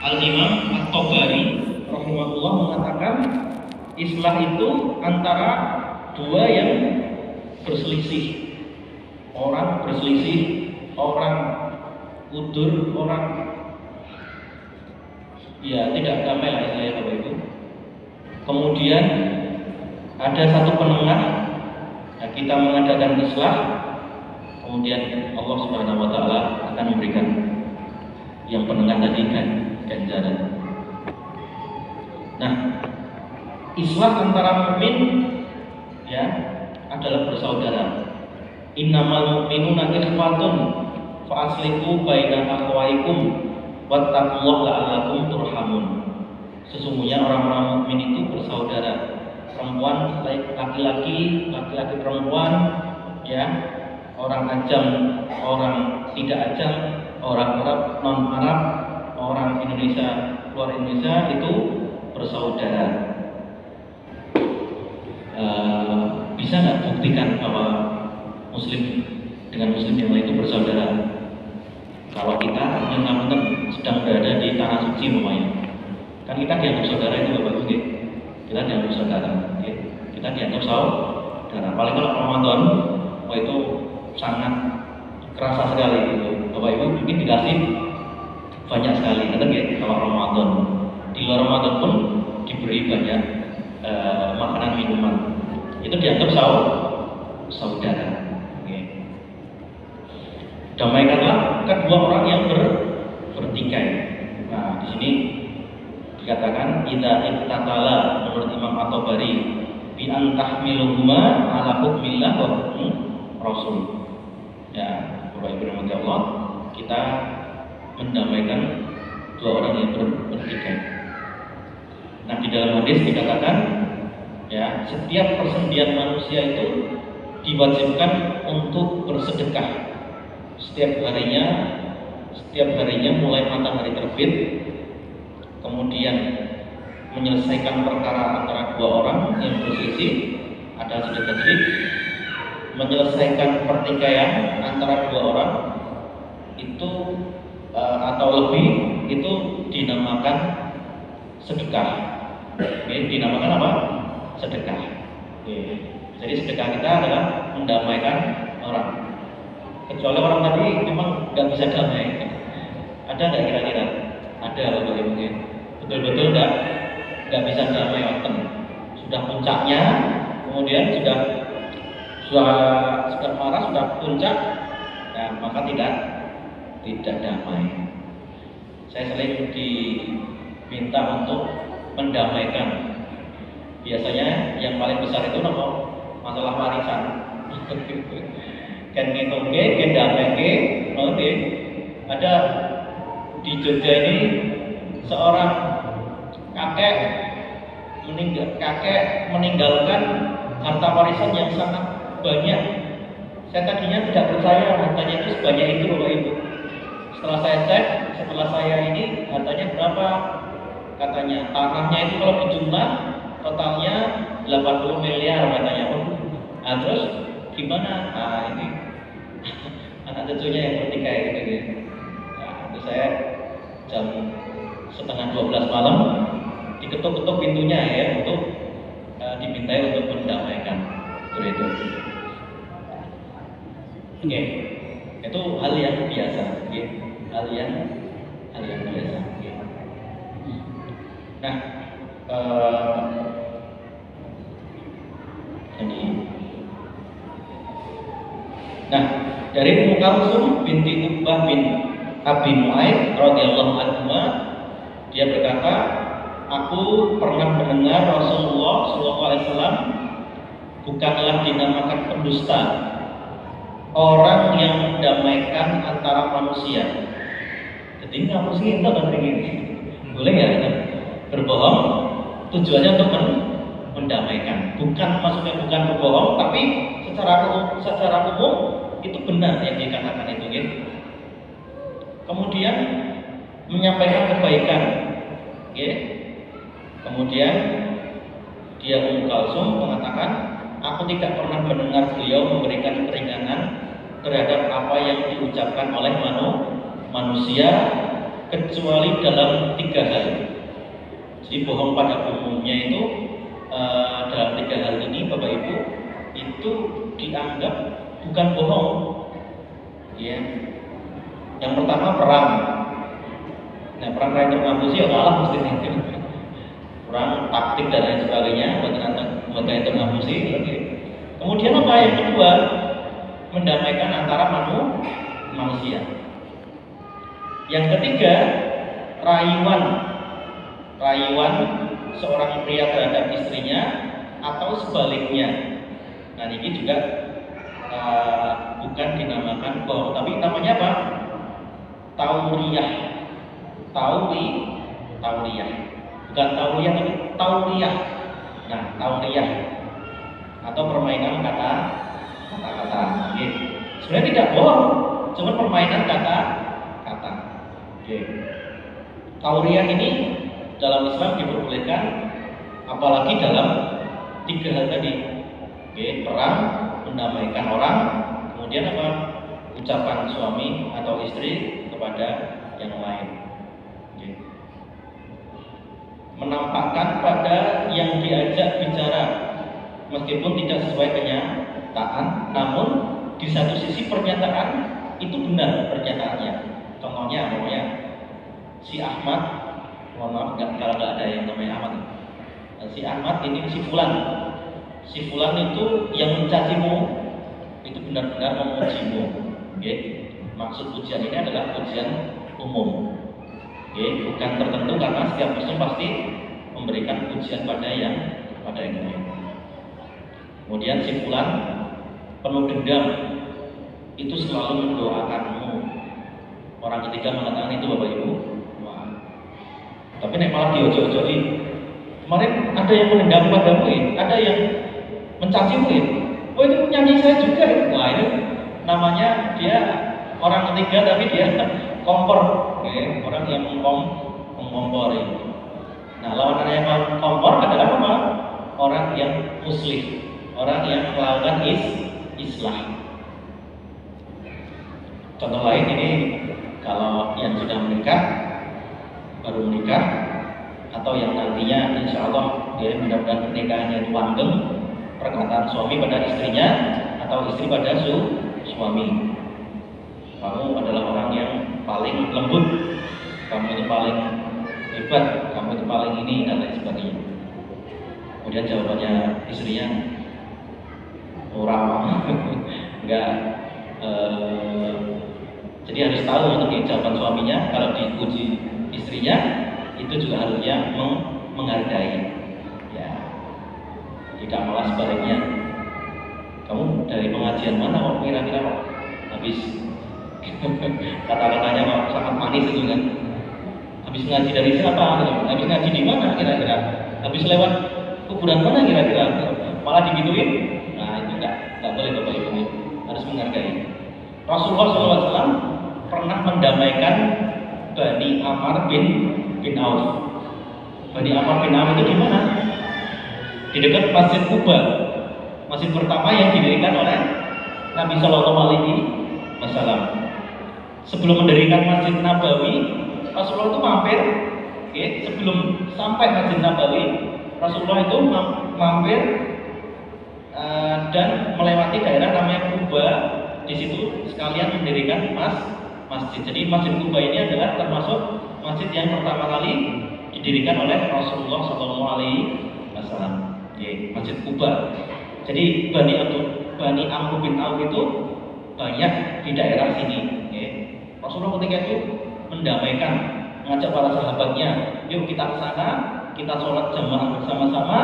Al-Imam At-Tabari rahimahullah mengatakan islah itu antara dua yang berselisih. Orang berselisih, orang udur, orang ya tidak damai lah istilahnya Bapak Ibu. Kemudian ada satu penengah, nah kita mengadakan islah, kemudian Allah Subhanahu wa taala akan memberikan yang penengah tadi ganjaran. Nah, islah antara mukmin ya adalah bersaudara. Innamal mu'minuna ikhwatun fa aslihu baina akhwaikum wattaqullaha la'allakum turhamun. Sesungguhnya orang-orang mukmin itu bersaudara. Perempuan laki-laki, laki-laki perempuan, ya, orang ajam, orang tidak ajam, orang Arab, non Arab, orang Indonesia, luar Indonesia itu bersaudara. Bisa nggak buktikan bahwa Muslim dengan Muslim yang lain itu bersaudara? Kalau kita yang sedang berada di tanah suci umpamanya, kan kita dianggap saudara itu Bapak Ibu, kita dianggap saudara, kita dianggap saudara. Paling kalau Ramadan, itu sangat kerasa sekali gitu. Bapak Ibu mungkin dikasih banyak sekali, kan ya? Kalau Ramadan, di luar Ramadan pun diberi banyak makanan minuman, itu dianggap saudara. Damaikanlah kedua orang yang bertikai. Nah, di sini dikatakan idza ittatala menurut Imam At-Tabari bi an tahmiluhuma ala hukmillah wa hukmi rasul. Ya, Bapak Ibu rahmati Allah, kita mendamaikan dua orang yang bertikai. Nah, di dalam hadis dikatakan ya, setiap persendian manusia itu diwajibkan untuk bersedekah. Setiap harinya mulai matahari terbit, kemudian menyelesaikan perkara antara dua orang yang berselisih, ada sedikit, menyelesaikan pertikaian antara dua orang itu atau lebih, itu dinamakan sedekah. Dinamakan apa? Sedekah. Jadi sedekah kita adalah mendamaikan orang. Kecuali orang tadi memang nggak bisa damai. Ada nggak kira-kira? Ada Bapak Ibu, betul-betul nggak bisa damai oten. Sudah puncaknya, kemudian sudah marah, sudah puncak, nah maka tidak damai. Saya sering diminta untuk mendamaikan. Biasanya yang paling besar itu masalah warisan. Kan ngetoke, kan dameke, ada di Jogja ini seorang kakek meninggalkan harta warisan yang sangat banyak. Saya tadinya tidak percaya hartanya itu sebanyak itu Bapak Ibu. Setelah saya cek, setelah saya ini hartanya berapa? Katanya tanahnya itu kalau dijumlah totalnya 80 miliar katanya. Nah, terus gimana? Nah, ini anak cucunya yang bertikai gitu. Nah, itu saya jam 11:30 malam diketuk-ketuk pintunya ya untuk dimintai untuk mendamaikan itu. Oke, itu hal yang biasa, hal yang biasa. Nah, dari Ummu Kalsum binti Uqbah bin Abi Mu'aid radhiyallahu anha, dia berkata, aku pernah mendengar Rasulullah SAW bukanlah dinamakan pendusta, orang yang mendamaikan antara manusia. Jadi apa sih kita begini? Boleh ya kita berbohong? Tujuannya untuk mendamaikan. Maksudnya bukan berbohong, tapi secara umum itu benar yang dikatakan itu gitu. Kemudian menyampaikan kebaikan, kemudian dia Ummu Kalsum mengatakan, aku tidak pernah mendengar beliau memberikan keringanan terhadap apa yang diucapkan oleh manusia kecuali dalam 3 hal. Jadi bohong pada umumnya itu dalam 3 hal ini Bapak Ibu itu dianggap bukan bohong. Ya. Yang pertama perang. Nah, perang itu ngapusi ya kalah mesti perang taktik dan lain sebagainya buat itu ngapusi. Kemudian apa yang kedua? Mendamaikan antara manusia. Yang ketiga, rayuan seorang pria terhadap istrinya atau sebaliknya. Nah, ini juga bukan dinamakan bohong, tapi namanya apa? Tauriyah. Tauriyah. Bukan tauriyah, tapi tauriyah. Nah, tauriyah atau permainan kata-kata. Sebenarnya tidak bohong, cuma permainan kata-kata. Tauriyah ini dalam Islam diperbolehkan, apalagi dalam 3 hal tadi. Perang, mendamaikan orang, kemudian apa? Ucapan suami atau istri kepada yang lain. Menampakkan pada yang diajak bicara, meskipun tidak sesuai kenyataan, namun di satu sisi pernyataan itu benar pernyataannya. Contohnya, si Ahmad, mohon maaf kalau nggak ada yang namanya Ahmad. Si Ahmad ini si Fulan itu yang mencacimu itu benar-benar memujimu. Maksud pujian ini adalah pujian umum. Bukan tertentu, karena setiap muslim pasti memberikan pujian pada yang lain. Kemudian si Fulan penuh dendam itu selalu mendoakanmu. Orang ketiga mengatakan itu Bapak Ibu. Tapi nek malah diojo-ojoi. Kemarin ada yang mendendam padamu, ada yang mencacimu, oh itu nyanyi saya juga. Wah, itu namanya dia orang ketiga tapi dia kompor, orang yang mengkompor. Nah, lawanannya yang kompor adalah apa? Orang yang muslih, orang yang melakukan islah. Contoh lain ini kalau yang sudah menikah, baru menikah, atau yang nantinya insya Allah dia mudah-mudahan pernikahannya itu langgeng, perkataan suami pada istrinya atau istri pada suami. Kamu adalah orang yang paling lembut, kamu itu paling hebat, kamu itu paling ini dan lain sebagainya. Kemudian jawabannya istrinya orang enggak. Jadi harus tahu untuk jawaban suaminya. Kalau dipuji istrinya itu juga harusnya menghargai, ya, tidak malah sebaliknya. Kamu dari pengajian mana kok kira-kira habis kata-katanya kok sangat manis itu kan? Habis ngaji dari siapa? Habis ngaji di mana kira-kira? Habis lewat kuburan mana kira-kira? Malah digituin. Nah, itu enggak boleh Bapak Ibu, harus menghargai. Rasulullah SAW pernah mendamaikan Bani Amr bin Auf. Bani Amr bin Auf itu di mana? Di dekat Masjid Kuba, masjid pertama yang didirikan oleh Nabi Shallallahu Alaihi Wasallam. Sebelum mendirikan Masjid Nabawi, Rasulullah itu mampir. Sebelum sampai Masjid Nabawi, Rasulullah itu mampir dan melewati daerah namanya Kuba. Di situ sekalian mendirikan masjid. Jadi Masjid Kuba ini adalah termasuk masjid yang pertama kali didirikan oleh Rasulullah SAW. Masjid Kuba. Jadi Bani Amr bin Auf itu banyak di daerah sini. Rasulullah ketika itu mendamaikan, mengajak para sahabatnya, yuk kita ke sana, kita sholat jamaah bersama-sama,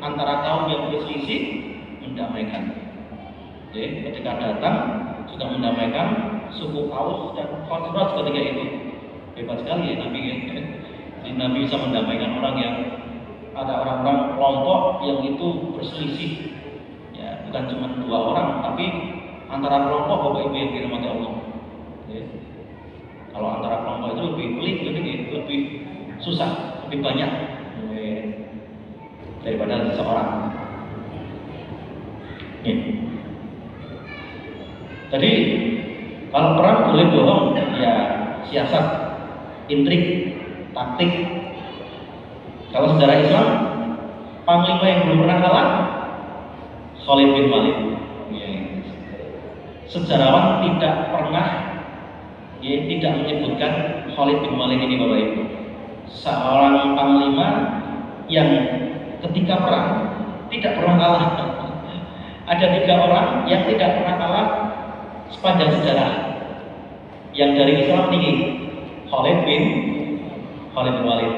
antara kaum yang berselisih, mendamaikan. Ketika datang juga mendamaikan suku Aus dan Khazraj ketika itu. Hebat sekali ya Nabi. Jadi Nabi bisa mendamaikan orang yang ada orang-orang kelompok yang itu berselisih. Ya, bukan cuma 2 orang, tapi antara kelompok Bapak Ibu yang dirahmati Allah. Kalau antara kelompok itu lebih pelik, lebih susah, lebih banyak daripada seseorang. Jadi kalau perang boleh bohong, ya siasat. intrik, taktik. Kalau sejarah Islam, panglima yang belum pernah kalah Khalid bin Walid. Sejarawan tidak pernah tidak menyebutkan Khalid bin Walid ini, Bapak Ibu, seorang panglima yang ketika perang tidak pernah kalah. Ada 3 orang yang tidak pernah kalah sepanjang sejarah yang dari Islam ini. Khalid bin Walid.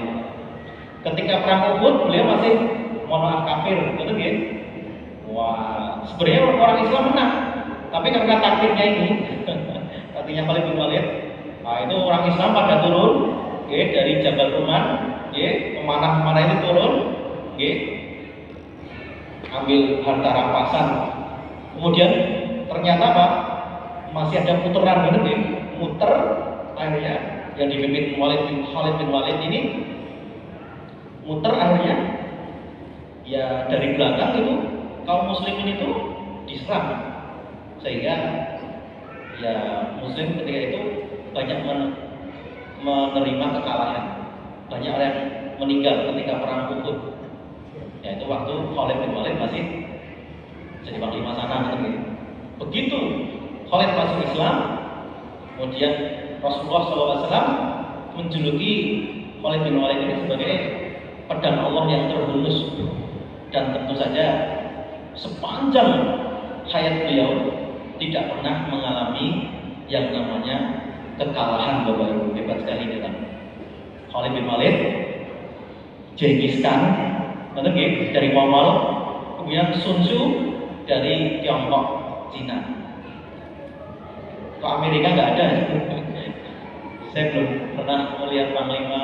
Ketika perang Uhud beliau masih mohon maaf kafir, gitu kan? Wah, sebenarnya orang Islam menang, tapi karena taktiknya ini, taktiknya Khalid bin Walid, nah itu orang Islam pada turun, dari Jabal Ruman, pemanah-pemanah itu turun, ambil harta rampasan. Kemudian ternyata apa? Masih ada putaran, gitu, muter akhirnya yang dipimpin Khalid bin Walid ini muter akhirnya ya dari belakang itu kaum muslimin itu diserang, sehingga ya muslim ketika itu banyak menerima kekalahan, banyak orang meninggal ketika perang Uhud. Ya itu waktu Khalid bin Walid masih jadi panglima sana, gitu. Begitu Khalid masuk Islam, kemudian Rasulullah SAW menjuluki Khalid bin Walid ini sebagai pedang Allah yang terhunus. Dan tentu saja sepanjang hayat beliau tidak pernah mengalami yang namanya kekalahan, Bapak Ibu. Hebat sekali kita. Khalid bin Walid, Genghis Khan dari Mongol, kemudian Sun Tzu dari Tiongkok, Cina. Kok Amerika nggak ada? Saya belum pernah melihat panglima.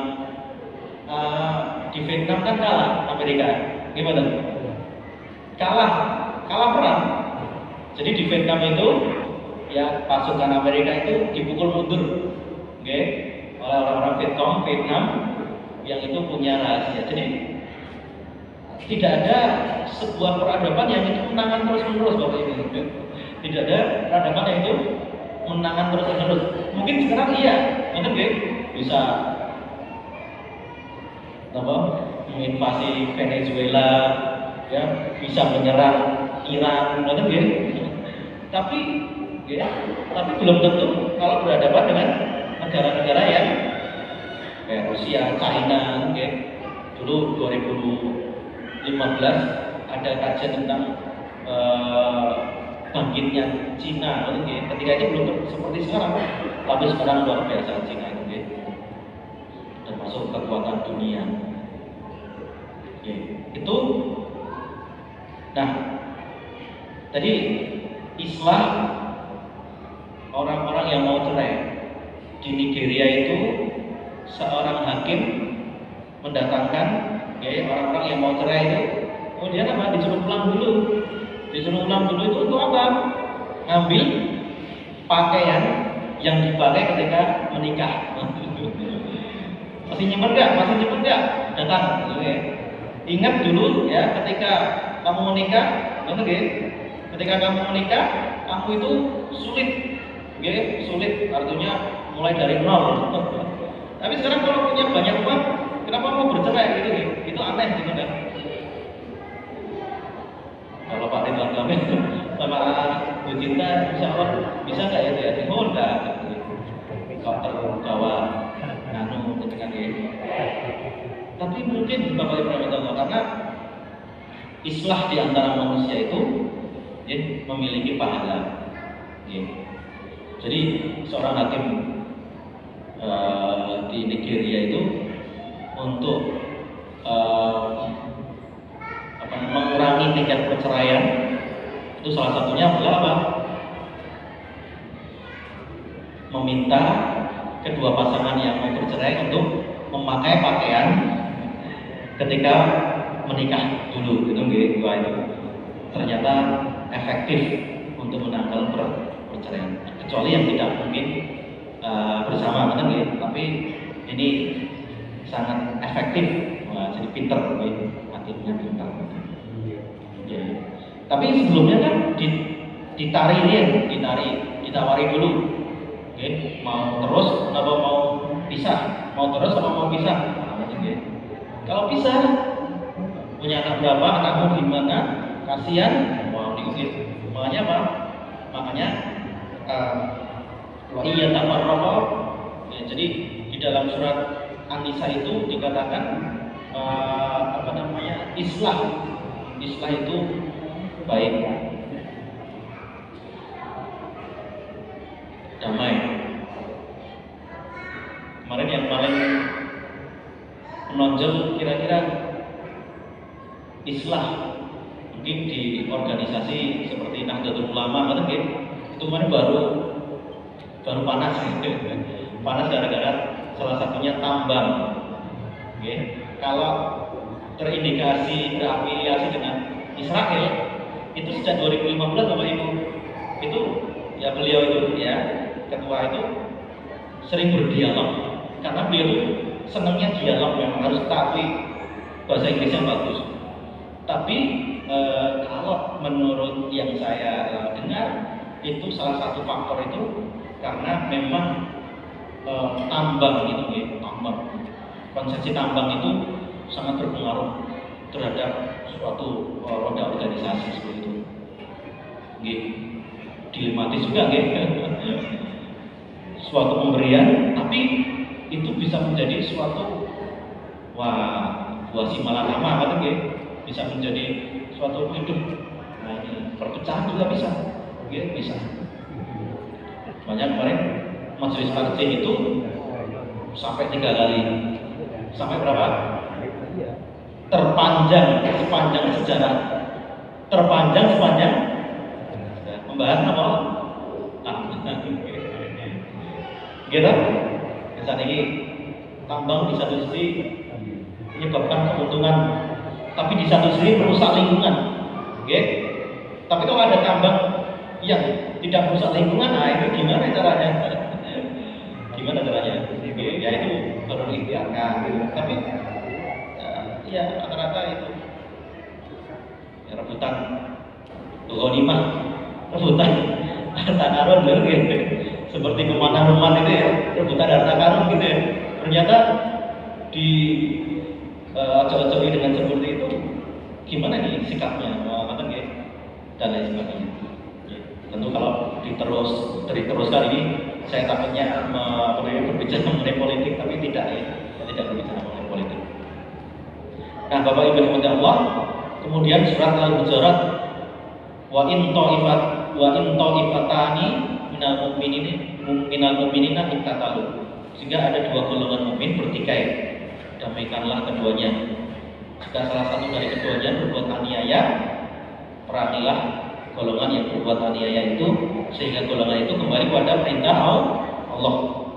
Di Vietnam kan kalah Amerika, gimana? Kalah perang. Jadi di Vietnam itu ya pasukan Amerika itu dipukul mundur, oleh orang-orang Vietnam yang itu punya rahasia. Jadi tidak ada sebuah peradaban yang itu menangan terus-menerus, Bapak Ibu. Tidak ada peradaban yang itu menangan terus-menerus. Mungkin sekarang iya, bisa menginvasi Venezuela, ya bisa menyerang Iran, tapi belum tentu kalau berhadapan dengan negara-negara yang kayak Rusia, China, dulu 2015 ada kajian tentang bangkitnya Cina, ketika itu belum seperti sekarang, tapi sekarang luar biasa Cina itu, termasuk kekuatan dunia. Itu. Nah, tadi Islam, orang-orang yang mau cerai di Nigeria itu seorang hakim mendatangkan orang-orang yang mau cerai itu, kemudian apa? Disuruh pulang dulu itu untuk apa? Ngambil pakaian yang dipakai ketika menikah. Masih nyimpen nggak? Datang. Ingat dulu ya, ketika kamu menikah, ketika kamu menikah, kamu itu sulit, artinya mulai dari nol. Tapi sekarang kalau punya banyak uang, kenapa mau bercerai Itu aneh, gitu kan? Kalau Pak Ridwan Kamil sama Bu Cinta, insya Allah bisa nggak ya? Oh enggak, kau terbawa ketika Tapi mungkin Bapak Ibu Rahmatullah, karena islah di antara manusia itu memiliki pahala. Jadi seorang hakim di Nigeria itu untuk mengurangi tingkat perceraian, itu salah satunya adalah apa? Meminta kedua pasangan yang mau bercerai untuk memakai pakaian ketika menikah dulu, itu ternyata efektif untuk menangkal perceraian. Kecuali yang tidak mungkin bersama, tapi ini sangat efektif. Jadi pinter, hatinya pinter. Tapi sebelumnya kan ditawari dulu Oke, mau terus atau mau pisah? Mau terus atau mau pisah? Nah, oke. Kalau pisah, punya anak berapa? Anakmu gimana? Kasihan, mau diusir. Makanya apa? Makanya iya tamar rokok. Ya, jadi di dalam surat An-Nisa itu dikatakan apa namanya, Islah itu baik, damai. Kemarin yang paling menonjol kira-kira Islah, mungkin di organisasi seperti Nahdlatul Ulama kan, itu kemarin baru panas panas gara-gara salah satunya tambang. Kalau terindikasi berafiliasi dengan Israel itu sejak 2015 Bapak Ibu, itu ya beliau itu ya ketua itu sering berdialog, karena beliau itu senangnya dialog, memang harus akui bahasa Inggrisnya bagus. Tapi kalau menurut yang saya dengar, itu salah satu faktor itu karena memang tambang itu, konsepsi tambang itu sangat berpengaruh terhadap suatu roda organisasi seperti itu. Dilematis juga, suatu pemberian, tapi itu bisa menjadi suatu buah simalakama, bisa menjadi suatu hidup. Nah, ini perpecahan juga bisa, bisa. Makanya kemarin majelis taklim itu sampai 3 kali. Sampai berapa? Terpanjang sepanjang sejarah. Terpanjang sepanjang membahas apa? Gitu? Saat ini tambang di satu sisi menyebabkan keuntungan, tapi di satu sisi merusak lingkungan. Tapi kalau ada tambang yang tidak merusak lingkungan, nah itu gimana caranya? Gimana caranya? Ya itu baru diikhtiarkan. Tapi ya rata-rata itu ya, rebutan ghanimah, rebutan harta karun gitu. Seperti pemanah rumah itu ya, rebutan harta karun gitu ya. Ternyata di cocok-cocoki dengan seperti itu, gimana nih sikapnya, dan lain sebagainya. Tentu kalau diteruskan ini, saya takutnya berbicara mengenai politik, tapi tidak ya, tidak berbicara mengenai politik. Nah, Bapak Ibu yang dimuliakan Allah, kemudian surat Al-Hujurat, wa in ta'ifatani minal mu'minina iqtatalu. Sehingga ada 2 golongan mukmin bertikai, damaikanlah keduanya. Jika salah satu dari keduanya berbuat aniaya, perangilah golongan yang berbuat aniaya itu, sehingga golongan itu kembali pada perintah Allah.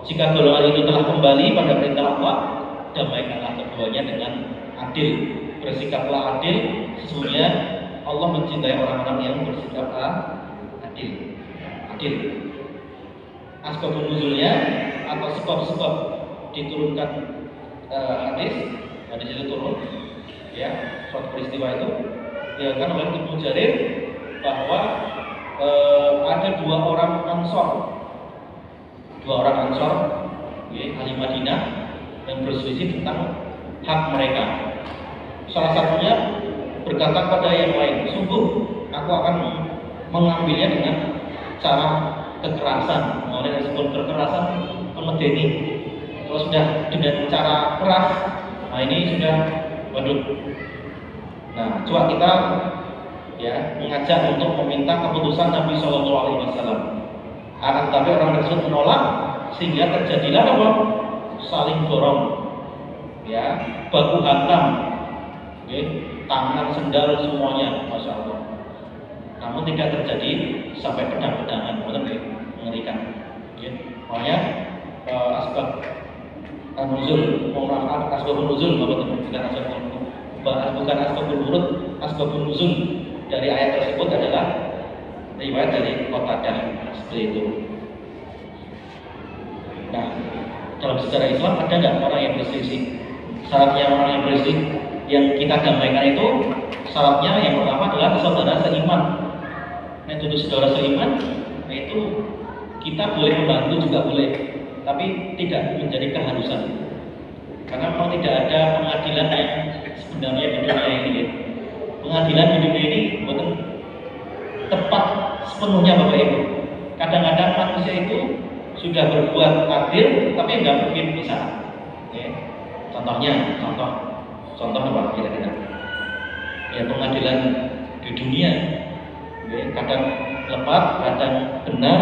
Jika golongan itu telah kembali pada perintah Allah, damaikanlah keduanya dengan adil. Bersikaplah adil, sesungguhnya Allah mencintai orang-orang yang bersikap adil. Asbabun nuzulnya atau sebab-sebab diturunkan hadis itu turun, ya, suatu peristiwa itu dikatakan oleh Ibnu Jarir bahwa ada 2 orang Ansor, ahli Madinah, yang berselisih tentang hak mereka. Salah satunya berkata pada yang lain, sungguh aku akan mengambilnya dengan cara kekerasan. Oleh sebelum kekerasan memedeni. Kalau sudah dengan cara keras, nah ini sudah waduh. Nah, coba kita ya mengajak untuk meminta keputusan Nabi Shallallahu Alaihi Wasallam. Akan tetapi orang tersebut menolak, sehingga terjadilah apa? Saling dorong, ya, baku hantam, tangan, sendal, semuanya, masya Allah. Namun tidak terjadi sampai pedang-pedangan, mengerikan. Makanya asbab nuzul, asbabun nuzul, bukan asbabul wurud, asbabun nuzul dari ayat tersebut adalah riwayat dari Qatadah seperti itu. Nah, dalam sejarah Islam ada nggak orang yang berselisih? Syaratnya orang yang berselisih yang kita damaikan itu, syaratnya yang pertama adalah saudara seiman. Nah, itu saudara seiman, itu Kita boleh membantu juga boleh, tapi tidak menjadi keharusan. Karena memang tidak ada pengadilan yang sebenarnya di dunia ini. Ya. Pengadilan di dunia ini betul tepat sepenuhnya Bapak Ibu. Kadang-kadang manusia itu sudah berbuat adil, tapi nggak mungkin bisa. Ya. Contoh apa kira-kira? Ya pengadilan di dunia, ya, kadang lepas, kadang benar.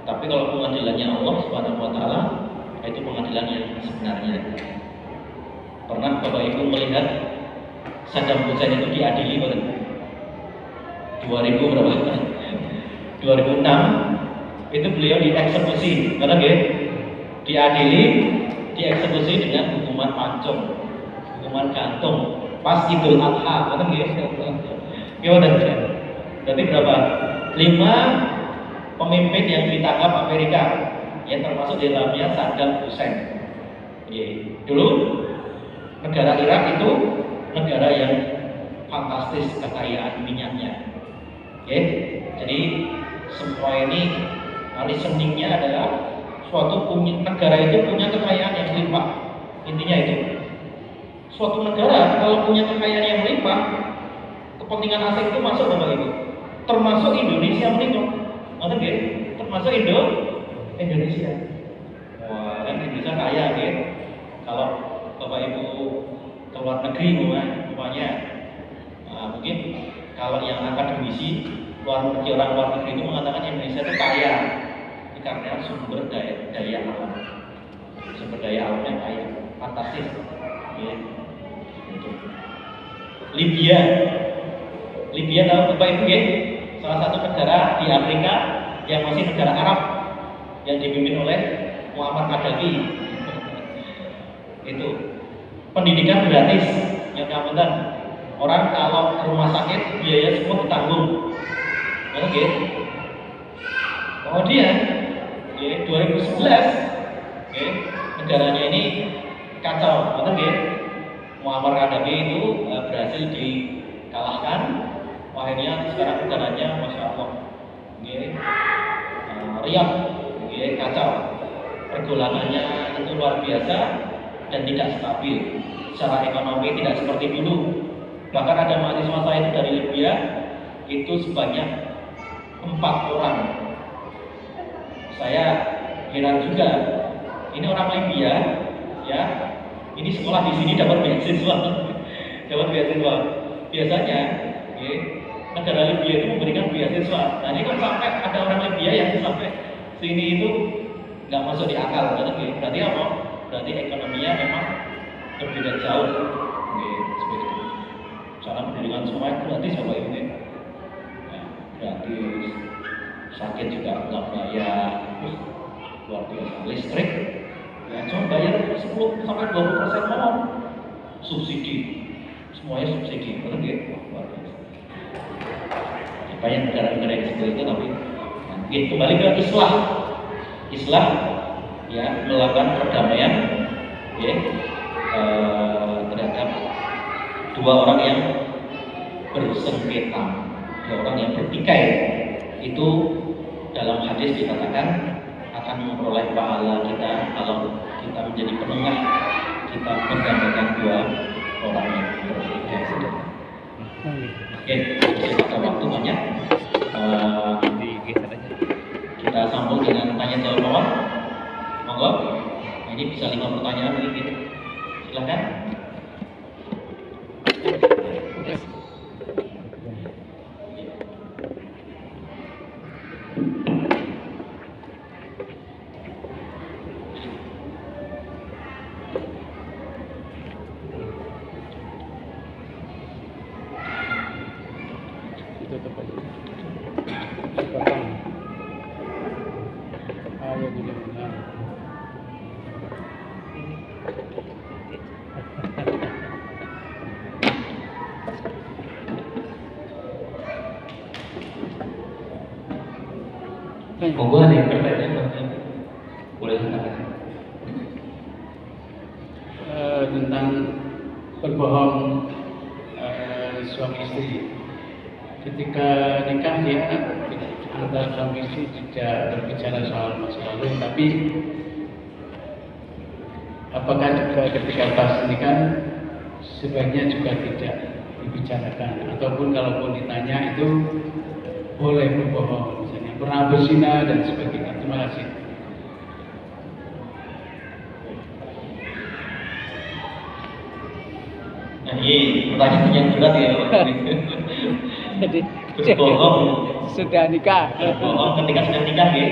Tapi kalau pengadilannya Allah Subhanahu Wa Taala, itu pengadilan yang sebenarnya. Pernah Bapak Ibu melihat Saddam Hussein itu diadili pada 2000 berapa? 2006 itu beliau dieksekusi, karena diadili, dieksekusi dengan hukuman pancung, hukuman gantung, pas Idul Adha, kata gimana? Berarti berapa? 5 pemimpin yang ditangkap Amerika, yang termasuk di dalamnya Saddam Hussein. Dulu negara Irak itu negara yang fantastis kekayaan minyaknya. Jadi semua ini reasoningnya adalah suatu negara itu punya kekayaan yang melimpah. Intinya itu. Suatu negara kalau punya kekayaan yang melimpah, kepentingan asing itu masuk Bapak Ibu. Termasuk Indonesia menikah. Termasuk Indonesia. Wah, kan Indonesia kaya Kalau Bapak Ibu ke luar negeri umpamanya, mungkin kalau yang akademisi orang luar negeri itu mengatakan Indonesia itu kaya karena sumber daya alam. Sumber daya alamnya kaya, fantastis. Libya tahu Bapak Ibu salah satu negara di Afrika yang masih negara Arab yang dipimpin oleh Muammar Gaddafi. Itu pendidikan gratis, yang kamutan orang kalau ke rumah sakit biaya semua ditanggung. Kemudian 2011 negaranya ini kacau, Muammar Gaddafi itu berhasil dikalahkan. Akhirnya sekarang negaranya Masya Allah riak, kacau, pergolakannya itu luar biasa dan tidak stabil. Secara ekonomi tidak seperti dulu. Bahkan ada mahasiswa saya itu dari Libya itu sebanyak 4 orang. Saya heran juga. Ini orang Libya, ya. Ini sekolah di sini dapat beasiswa, Biasanya, negara Libya itu memberikan beasiswa. Nah ini kan sampai ada orang Libya yang sampai sini itu nggak masuk di akal, berarti apa? Berarti ekonominya memang berbeda jauh. Seperti itu. Cara pendidikan semua gratis Bapak Ibu. Gratis, sakit juga nggak bayar, luar biasa. Listrik, cuma bayar 10-20% mohon. Subsidi, semuanya subsidi, betul luar biasa. Banyak negara-negara yang seperti itu, tapi kembali ke Islam, ya, melakukan perdamaian, terhadap 2 orang yang bersengketa, 2 orang yang bertikai. Itu dalam hadis dikatakan akan memperoleh pahala kita kalau kita menjadi penengah, kita mendamaikan 2 orang yang bertikai. Masih ada waktu banyak. Kita sambung dengan tanya jawab bawah. Monggo. Ini bisa 5 pertanyaan mungkin. Silakan. Monggo ada yang pertanyaan boleh silakan. Tentang berbohong suami istri ketika nikah dia antar suami istri tidak berbicara soal masa lalu, tapi apakah juga ketika pas nikah sebaiknya juga tidak dibicarakan, ataupun kalaupun ditanya itu boleh berbohong, misalnya pernah berzina dan sebagainya. Terima kasih. Nah, ini pertanyaan yang berat ya. Jadi Berbohong, sudah nikah, berbohong ketika sudah nikah ya.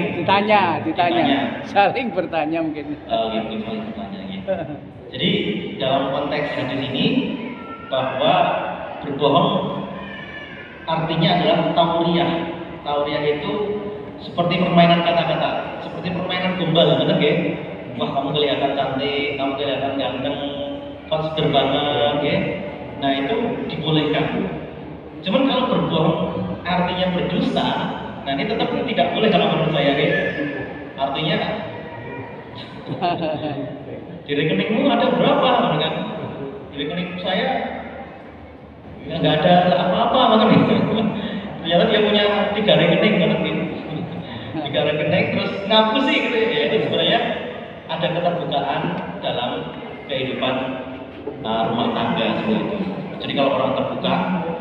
ditanya, saling bertanya mungkin. Gitu saling bertanya gitu. Jadi dalam konteks hadis ini bahwa berbohong artinya adalah tauriah. Tauriah itu seperti permainan kata-kata, seperti permainan gombal, benar ya? Wah, kamu kelihatan cantik, kamu kelihatan ganteng, kamu seger banget, ya? Nah itu dibolehkan. Cuman kalau berbohong artinya berdusta, nah ini tetap tidak boleh kalau menurut saya, ya? Artinya di rekeningmu ada berapa, kan? Di rekening saya ya nggak ada apa-apa, kan? Ternyata dia punya 3 rekening, kan? 3 rekening terus ngaku sih, gitu ya. Itu sebenarnya ada keterbukaan dalam kehidupan rumah tangga seperti itu. Jadi kalau orang terbuka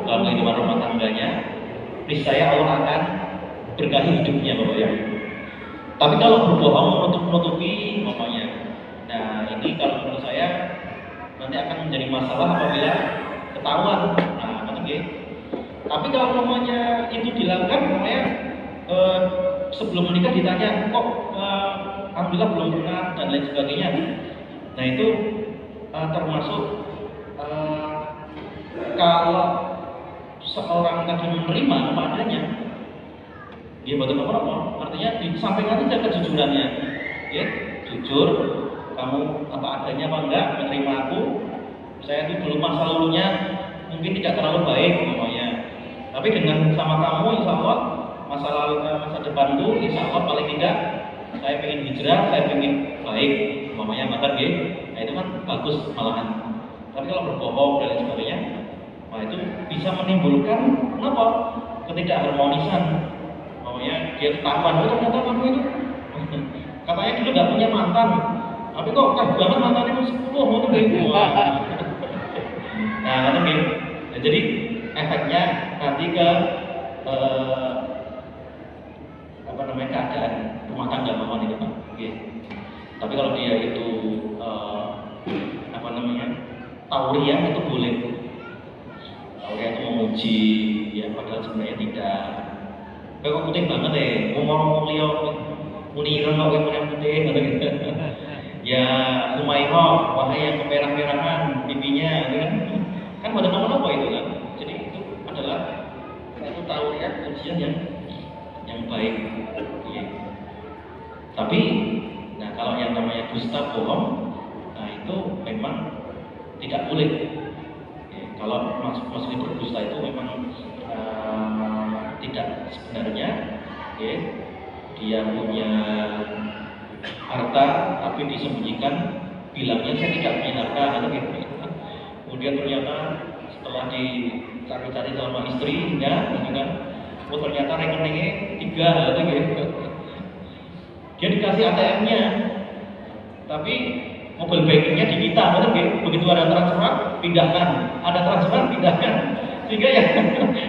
dalam kehidupan rumah tangganya, niscaya Allah akan berkahi hidupnya, Bapak ya. Tapi kalau berbohong menutup-nutupi, umpamanya, nah ini kalau menurut saya nanti akan menjadi masalah apabila ketahuan. Nah, nanti. Tapi kalau namanya itu dilakukan, namanya sebelum menikah ditanya, kok alhamdulillah belum pernah dan lain sebagainya. Nah itu termasuk kalau seorang tadi menerima apa adanya, dia betul apa? Artinya disampaikan aja kejujurannya, ya jujur, kamu apa adanya apa enggak menerima aku. Saya itu dulu masa lalunya mungkin tidak terlalu baik, umpamanya. Tapi dengan sama kamu, insya Allah masa lalu masa depanku, insya Allah paling tidak saya pengen hijrah, saya pengen baik, umpamanya maka nah itu kan bagus malahan. Tapi kalau berbohong dan lain sebagainya, nah itu bisa menimbulkan apa? Ketidakharmonisan. Umpamanya dia ketahuan, oh ternyata kamu itu katanya dulu nggak punya mantan, tapi kok banget mantannya 10 mau gitu. Nah, nanti gitu. Nah, jadi efeknya nanti ke keadaan rumah tangga mama itu, Pak. Tapi kalau dia itu tauriah itu boleh. Tauriah itu memuji, ya padahal sebenarnya tidak. Kok putih banget ya, ngomong liya muniran kok yang putih gitu. Ya Humayho, wahai yang kemerah-merahan pipinya, gitu kan? Kan pada apa itu kan? Jadi itu adalah satu tauriah ujian yang baik. Ya. Tapi, nah kalau yang namanya dusta bohong, nah itu memang tidak boleh. Ya, kalau maksudnya berdusta itu memang tidak sebenarnya, ya, dia punya harta tapi disembunyikan, bilangnya saya tidak punya harta, gitu. Kemudian ternyata setelah dicari-cari sama istri, kan? Oh ternyata rekeningnya 3, gitu. Dia dikasih ATM-nya, tapi mobile bankingnya di kita, gitu. Begitu ada transfer, pindahkan, ada transfer, pindahkan, sehingga yang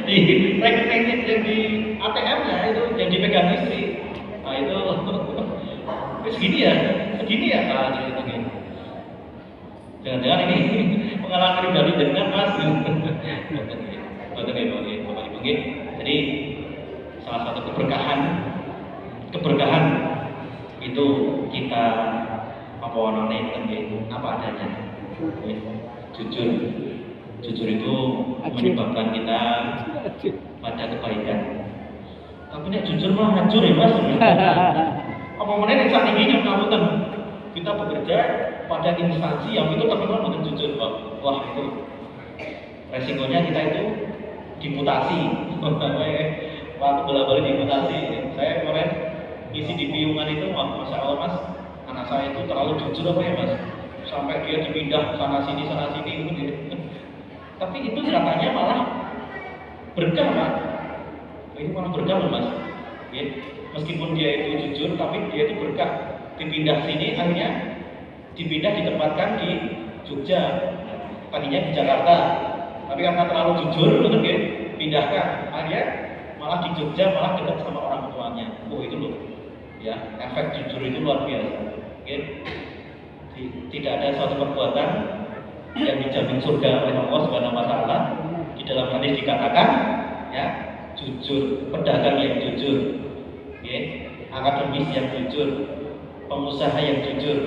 di rekeningnya yang di ATM-nya itu yang dipegang istri. Nah itu segini ya, gitu. Jangan-jangan ini pengalaman pribadi dengan Mas. Bapak Ibu. Jadi salah satu keberkahan itu kita apa adanya. Jujur itu menyebabkan kita pada kebaikan. Tapi nek jujur mah hancur ya Mas. Apa meneh saat ini ngapunten kita bekerja pada instansi yang itu tapi kan bukan jujur, Pak. Wah itu resikonya kita itu dimutasi. Waktu bola-balik dimutasi. Saya kemarin isi di piungan itu, Masya Allah Mas, anak saya itu terlalu jujur apa ya Mas? Sampai dia dipindah sana sini gitu. Tapi itu katanya malah berkah, Mas. Ini malah berkah loh Mas. Ya. Meskipun dia itu jujur, tapi dia itu berkah dipindah sini, akhirnya dipindah ditempatkan di Jogja, tadinya di Jakarta, tapi karena terlalu jujur, ya, pindahkan, akhirnya malah di Jogja malah dekat sama orang tuanya. Oh itu loh, ya efek jujur itu luar biasa. Ya. Tidak ada suatu perbuatan yang dijamin surga oleh Allah Subhanahu Wa Taala. Di dalam hadis dikatakan, ya jujur, pedagang yang jujur, ya, akademis yang jujur, pengusaha yang jujur,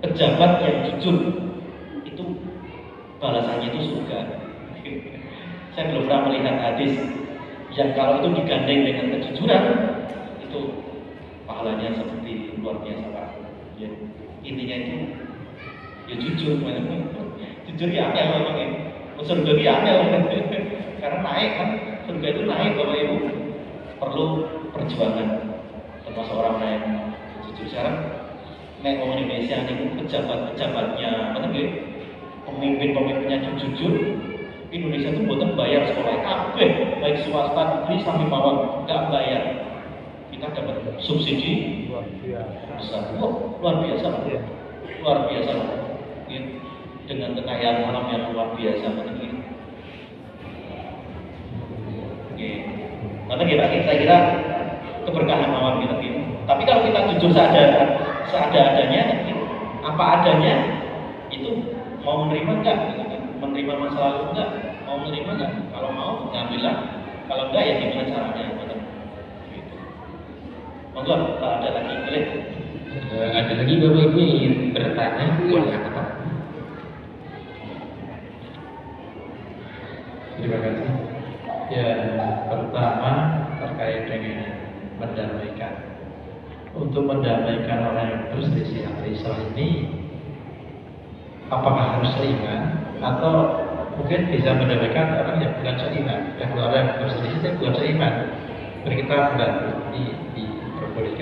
pejabat yang jujur, itu balasannya itu surga. Saya belum pernah melihat hadis yang kalau itu digandeng dengan kejujuran itu pahalanya seperti luar biasa Pak. Ya, intinya itu ya jujur, jujur ya angel memang ya. Surga itu angel karena naik kan, surga itu naik Bapak Ibu, perlu perjuangan termasuk orang yang jujur. Sekarang nek orang Indonesia ini pejabat-pejabatnya, pemimpin-pemimpinnya jujur, Indonesia itu buatan bayar sekolah kabeh, baik swasta negeri sampai mawon nggak bayar. Kita dapat subsidi luar biasa. besar, luar biasa, luar biasa, ya. Dengan kekayaan alam yang luar biasa, Karena saya kira keberkahan mawon kita ini. Tapi kalau kita jujur seadanya, apa adanya, itu mau menerima enggak? Menerima masa lalu enggak? Mau menerima enggak? Kalau mau, ngambillah. Kalau enggak, ya gimana caranya? Gitu. Monggo, ada lagi klik. Ada lagi Bapak Ibu ingin bertanya? Boleh apa? Terima kasih. Ya, pertama terkait dengan mendamaikan. Untuk mendamaikan orang yang berselisih antar Islam ini, apakah harus seiman atau mungkin bisa mendamaikan orang yang bukan seiman? Dan orang yang berselisih bukan seiman, kita membantu diperbolehkan